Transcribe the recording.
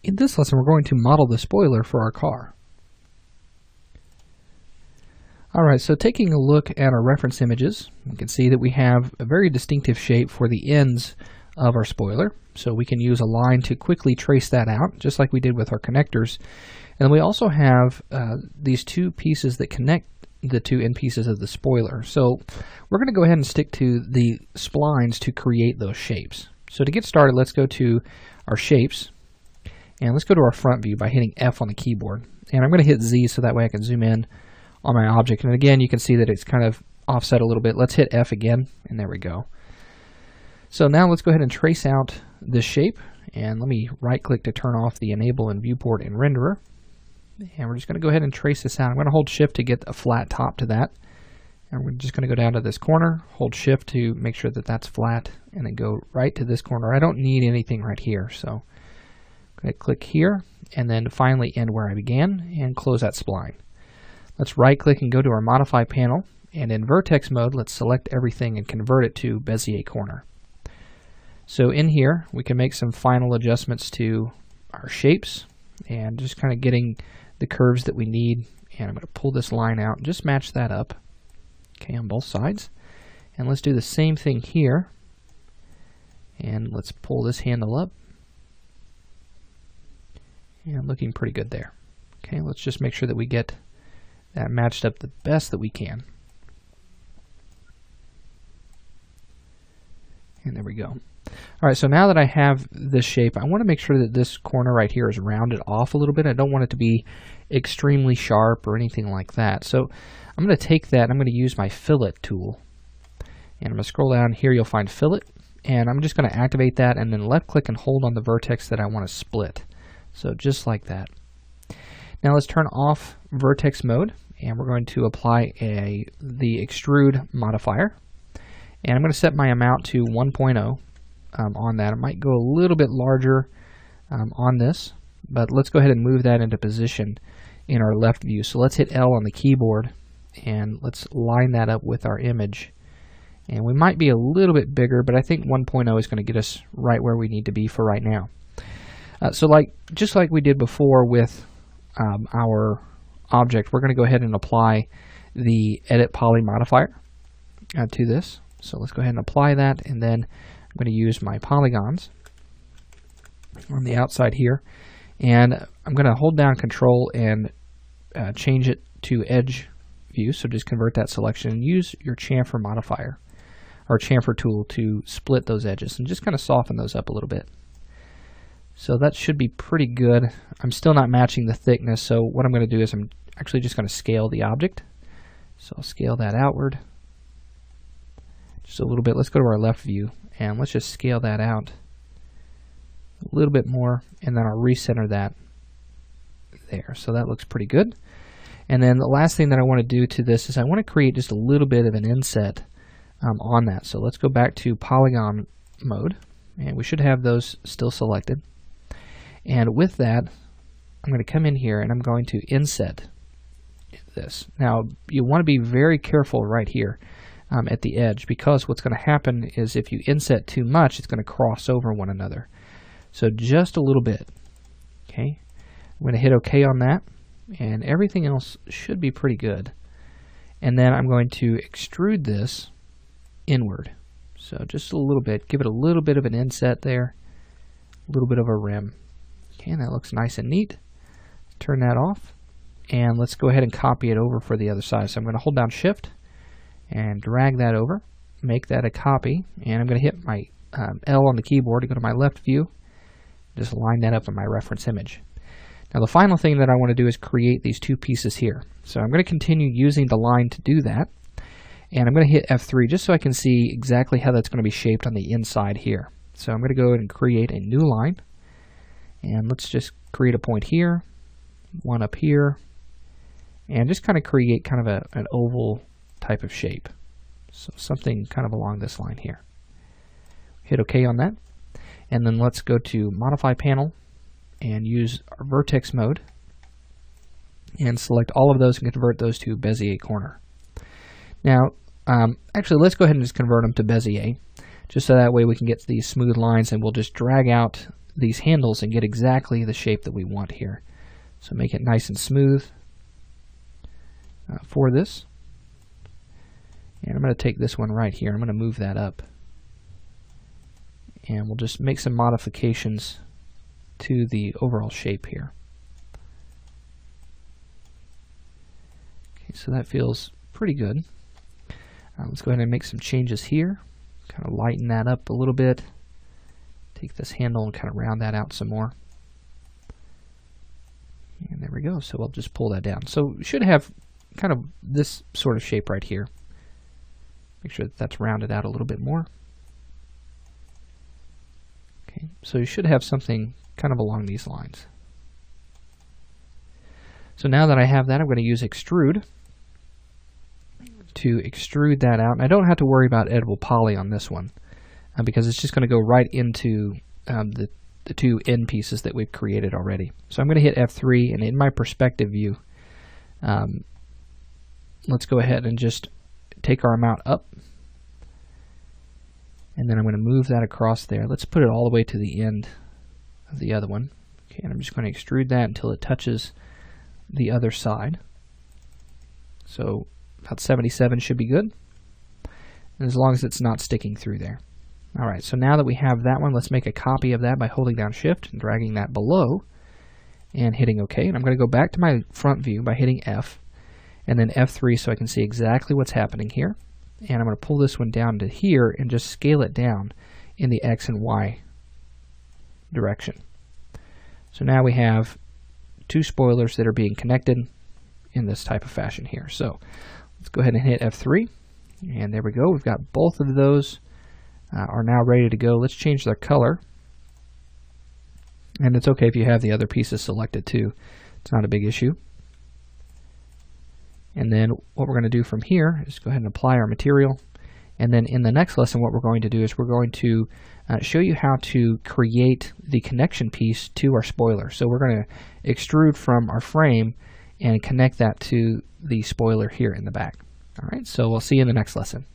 In this lesson, we're going to model the spoiler for our car. Alright, so taking a look at our reference images, we can see that we have a very distinctive shape for the ends of our spoiler. So we can use a line to quickly trace that out, just like we did with our connectors. And then we also have these two pieces that connect the two end pieces of the spoiler. So we're going to go ahead and stick to the splines to create those shapes. So to get started, let's go to our shapes. And let's go to our front view by hitting F on the keyboard. And I'm going to hit Z so that way I can zoom in on my object. And again, you can see that it's kind of offset a little bit. Let's hit F again, and there we go. So now let's go ahead and trace out this shape. And let me right-click to turn off the Enable in Viewport and Renderer. And we're just going to go ahead and trace this out. I'm going to hold Shift to get a flat top to that. And we're just going to go down to this corner, hold Shift to make sure that that's flat, and then go right to this corner. I don't need anything right here, so I'm going to click here, and then finally end where I began, and close that spline. Let's right-click and go to our Modify panel, and in Vertex mode, let's select everything and convert it to Bezier corner. So in here, we can make some final adjustments to our shapes, and just kind of getting the curves that we need. And I'm going to pull this line out and just match that up, okay, on both sides. And let's do the same thing here. And let's pull this handle up. And looking pretty good there. Okay, let's just make sure that we get that matched up the best that we can. And there we go. Alright, so now that I have this shape, I want to make sure that this corner right here is rounded off a little bit. I don't want it to be extremely sharp or anything like that. So I'm going to take that, I'm going to use my Fillet tool. And I'm going to scroll down here, you'll find Fillet. And I'm just going to activate that and then left click and hold on the vertex that I want to split. So just like that. Now let's turn off vertex mode, and we're going to apply the extrude modifier. And I'm going to set my amount to 1.0 on that. It might go a little bit larger on this, but let's go ahead and move that into position in our left view. So let's hit L on the keyboard, and let's line that up with our image. And we might be a little bit bigger, but I think 1.0 is going to get us right where we need to be for right now. So just like we did before with our object, we're going to go ahead and apply the Edit Poly modifier to this. So let's go ahead and apply that, and then I'm going to use my polygons on the outside here, and I'm going to hold down Control and change it to Edge View. So just convert that selection and use your chamfer modifier or chamfer tool to split those edges and just kind of soften those up a little bit. So that should be pretty good. I'm still not matching the thickness, so what I'm going to do is I'm actually just going to scale the object. So I'll scale that outward just a little bit. Let's go to our left view, and let's just scale that out a little bit more, and then I'll recenter that there. So that looks pretty good. And then the last thing that I want to do to this is I want to create just a little bit of an inset on that. So let's go back to polygon mode, and we should have those still selected. And with that, I'm going to come in here and I'm going to inset this. Now you want to be very careful right here at the edge, because what's going to happen is if you inset too much, it's going to cross over one another. So just a little bit. Okay, I'm going to hit OK on that, and everything else should be pretty good. And then I'm going to extrude this inward. So just a little bit, give it a little bit of an inset there, a little bit of a rim. Okay, and that looks nice and neat. Turn that off, and let's go ahead and copy it over for the other side. So I'm going to hold down Shift and drag that over, make that a copy, and I'm going to hit my L on the keyboard to go to my left view, just line that up in my reference image. Now the final thing that I want to do is create these two pieces here. So I'm going to continue using the line to do that, and I'm going to hit F3 just so I can see exactly how that's going to be shaped on the inside here. So I'm going to go ahead and create a new line, and let's just create a point here, one up here, and just kind of create kind of an oval type of shape. So something kind of along this line here. Hit OK on that, and then let's go to Modify panel and use our vertex mode and select all of those and convert those to Bezier corner. Now actually let's go ahead and just convert them to Bezier, just so that way we can get these smooth lines, and we'll just drag out these handles and get exactly the shape that we want here. So make it nice and smooth for this. And I'm going to take this one right here. I'm going to move that up. And we'll just make some modifications to the overall shape here. Okay, so that feels pretty good. Let's go ahead and make some changes here. Kind of lighten that up a little bit. Take this handle and kind of round that out some more. And there we go. So I'll just pull that down. So we should have kind of this sort of shape right here. Make sure that that's rounded out a little bit more. Okay, so you should have something kind of along these lines. So now that I have that, I'm going to use extrude to extrude that out. And I don't have to worry about editable poly on this one because it's just going to go right into the two end pieces that we've created already. So I'm going to hit F3, and in my perspective view, let's go ahead and just take our amount up. And then I'm going to move that across there. Let's put it all the way to the end of the other one. Okay, and I'm just going to extrude that until it touches the other side. So about 77 should be good, and as long as it's not sticking through there. Alright, so now that we have that one, let's make a copy of that by holding down Shift and dragging that below and hitting OK. And I'm going to go back to my front view by hitting F and then F3 so I can see exactly what's happening here. And I'm going to pull this one down to here and just scale it down in the X and Y direction. So now we have two spoilers that are being connected in this type of fashion here. So let's go ahead and hit F3, and there we go. We've got both of those are now ready to go. Let's change their color, and it's okay if you have the other pieces selected too. It's not a big issue. And then what we're going to do from here is go ahead and apply our material, and then in the next lesson what we're going to do is we're going to show you how to create the connection piece to our spoiler. So we're going to extrude from our frame and connect that to the spoiler here in the back. Alright, so we'll see you in the next lesson.